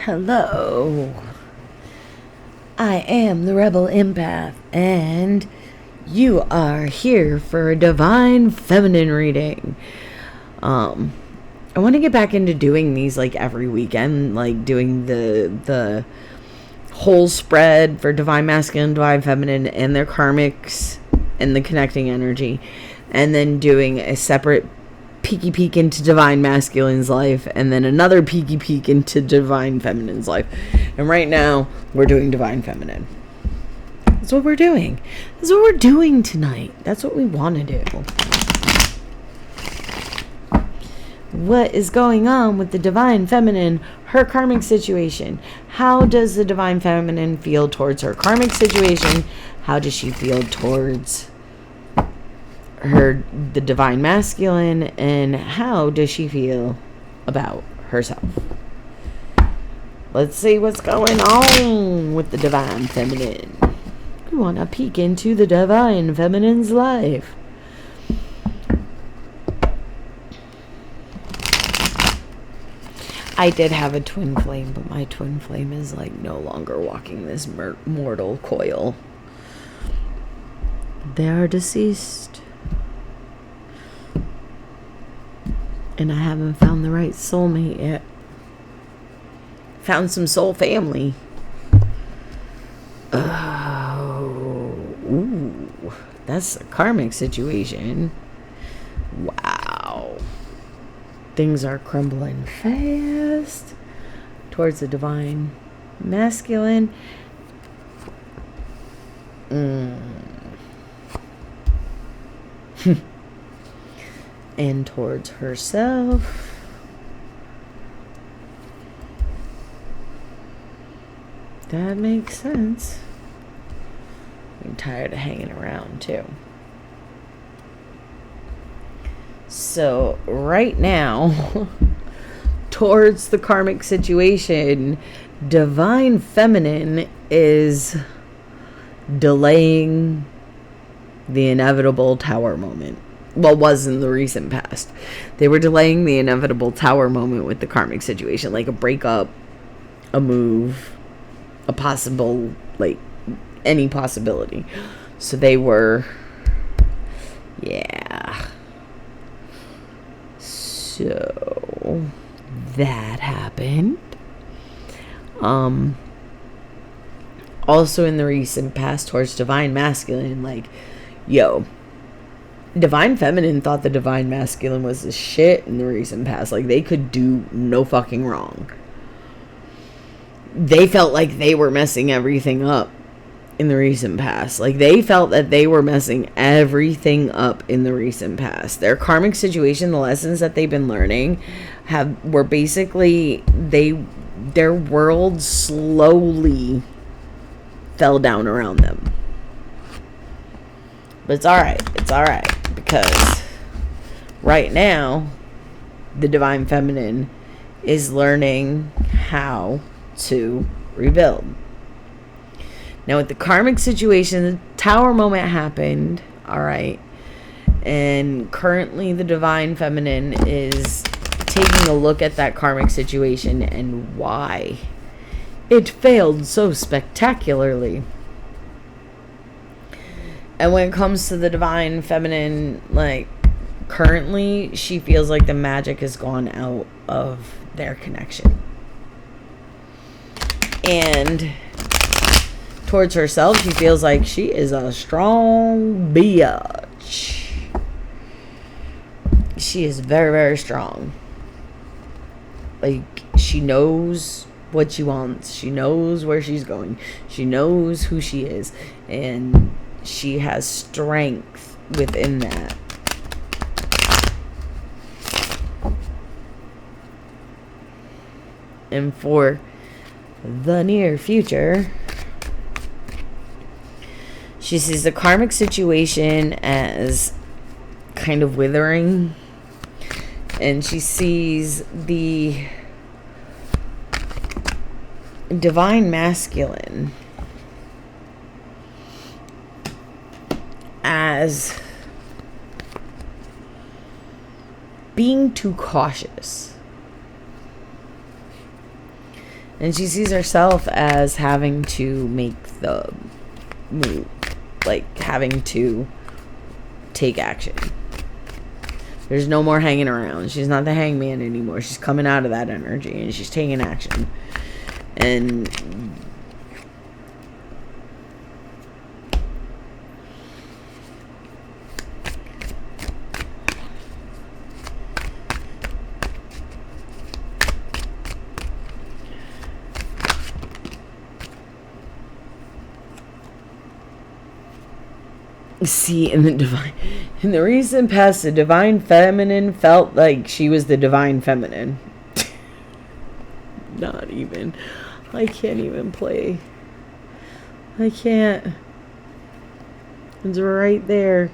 Hello. I am the Rebel Empath, and you are here for a Divine Feminine reading. I want to get back into doing these like every weekend, like doing the whole spread for Divine Masculine, Divine Feminine, and their karmics and the connecting energy, and then doing a separate peeky peek into Divine Masculine's life, and then another peeky peek into Divine Feminine's life. And right now, we're doing Divine Feminine. That's what we're doing. That's what we're doing tonight. That's what we want to do. What is going on with the Divine Feminine, her karmic situation? How does the Divine Feminine feel towards her karmic situation? How does she feel towards the Divine Masculine, and how does she feel about herself? Let's see what's going on with the Divine Feminine. We want to peek into the Divine Feminine's life. I did have a twin flame, but my twin flame is like no longer walking this mortal coil. They are deceased. And I haven't found the right soulmate yet. Found some soul family. Oh, ooh, that's a karmic situation. Wow. Things are crumbling fast towards the Divine Masculine. And towards herself. That makes sense. I'm tired of hanging around too. So right now, towards the karmic situation, Divine Feminine is delaying the inevitable tower moment. Well, was in the recent past. They were delaying the inevitable tower moment with the karmic situation, like a breakup, a move, a possible, like, any possibility. So they were, yeah. So that happened. Also in the recent past towards Divine Masculine, like, yo, Divine Feminine thought the Divine Masculine was the shit in the recent past. Like, they could do no fucking wrong. They felt like they were messing everything up in the recent past. Like, they felt that they were messing everything up in the recent past. Their karmic situation, the lessons that they've been learning, were basically, their world slowly fell down around them. But it's alright. It's alright. Because right now, the Divine Feminine is learning how to rebuild. Now, with the karmic situation, the tower moment happened. Alright. And currently, the Divine Feminine is taking a look at that karmic situation and why it failed so spectacularly. And when it comes to the Divine Feminine, like, currently, she feels like the magic has gone out of their connection. And towards herself, she feels like she is a strong bitch. She is very, very strong. Like, she knows what she wants. She knows where she's going. She knows who she is. And she has strength within that. And for the near future, she sees the karmic situation as kind of withering. And she sees the Divine Masculine as being too cautious. And she sees herself as having to make the move, like having to take action. There's no more hanging around. She's not the hangman anymore. She's coming out of that energy and she's taking action. And see, in the recent past, the divine feminine felt like she was the divine feminine. Not even. I can't even play. I can't. It's right there.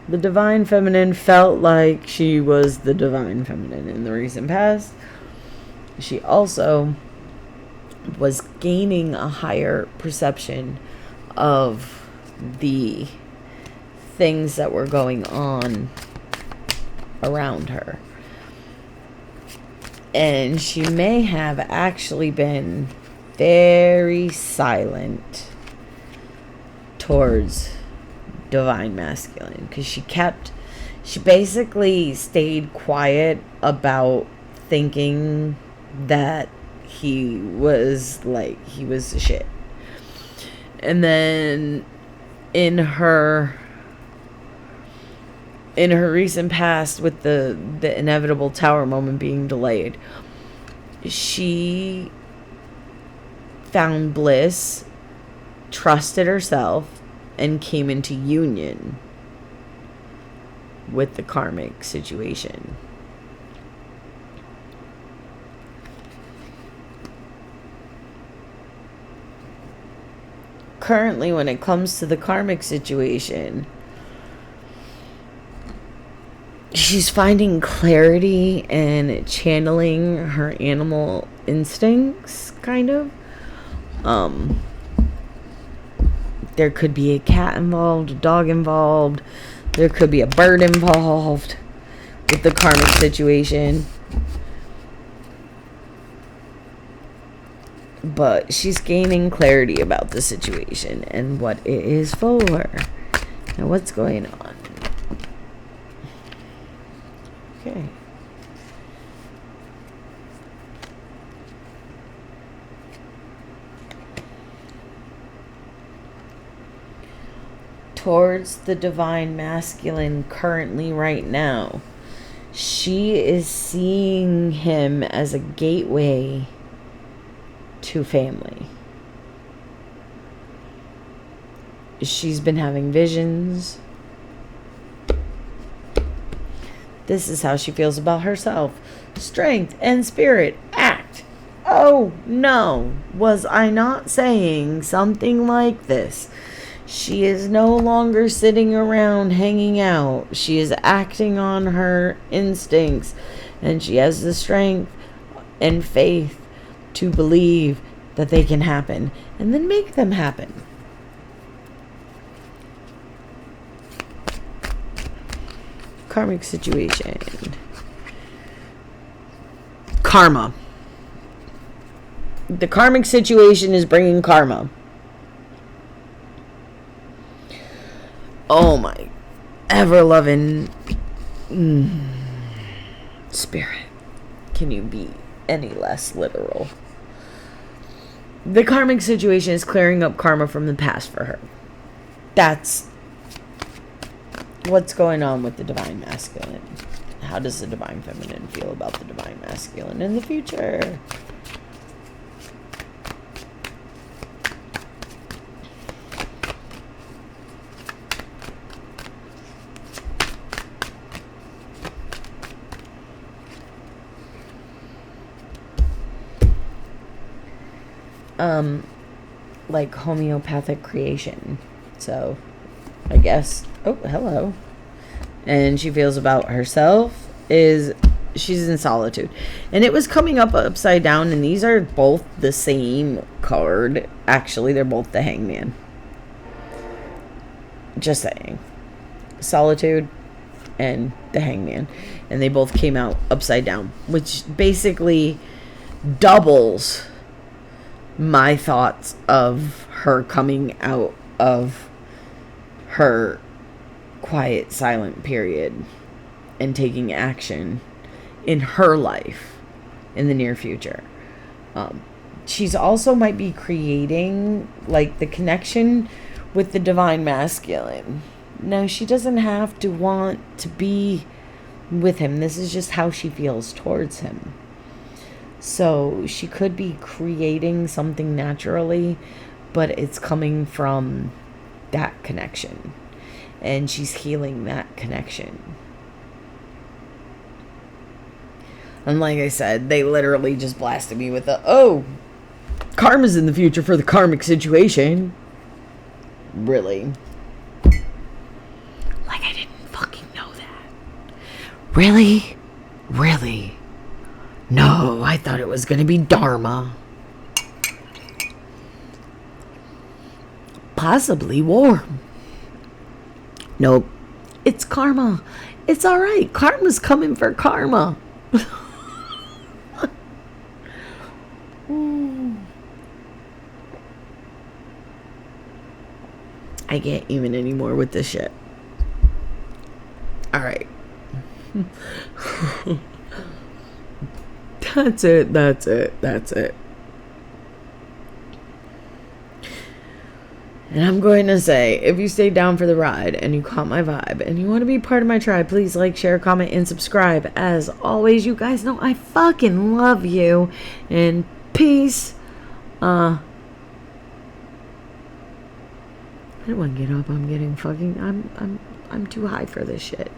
The divine feminine felt like she was the divine feminine in the recent past. She also was gaining a higher perception of the things that were going on around her. And she may have actually been very silent towards divine masculine, because she basically stayed quiet about thinking that he was the shit. And then in her recent past, with the inevitable tower moment being delayed, she found bliss, trusted herself, and came into union with the karmic situation. Currently, when it comes to the karmic situation, she's finding clarity and channeling her animal instincts, kind of. There could be a cat involved, a dog involved. There could be a bird involved with the karmic situation. But she's gaining clarity about the situation and what it is for and what's going on. Okay. Towards the divine masculine currently right now, she is seeing him as a gateway to family. She's been having visions. This is how she feels about herself. Strength and spirit. Act. Oh no, was I not saying something like this? She is no longer sitting around hanging out. She is acting on her instincts, and she has the strength and faith to believe that they can happen and then make them happen. Karmic situation. Karma. The karmic situation is bringing karma. Oh my ever-loving spirit. Can you be any less literal? The karmic situation is clearing up karma from the past for her. That's what's going on with the divine masculine. How does the divine feminine feel about the divine masculine in the future? Like homeopathic creation. So, I guess, oh, hello. And she feels about herself is she's in solitude. And it was coming up upside down, and these are both the same card. Actually, they're both the Hangman. Just saying. Solitude and the Hangman. And they both came out upside down, which basically doubles my thoughts of her coming out of her quiet, silent period and taking action in her life in the near future. She's also might be creating like the connection with the divine masculine. No, she doesn't have to want to be with him. This is just how she feels towards him. So she could be creating something naturally, but it's coming from that connection. And she's healing that connection. And like I said, they literally just blasted me with karma's in the future for the karmic situation. Really? Like I didn't fucking know that. Really? Really? No, I thought it was gonna be Dharma. Possibly warm. Nope. It's karma. It's alright. Karma's coming for karma. I can't even anymore with this shit. Alright. That's it. And I'm going to say, if you stayed down for the ride and you caught my vibe and you want to be part of my tribe, please like, share, comment, and subscribe. As always, you guys know I fucking love you. And peace. I don't want to get up. I'm getting fucking... I'm too high for this shit.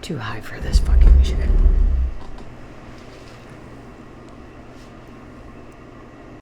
Too high for this fucking shit.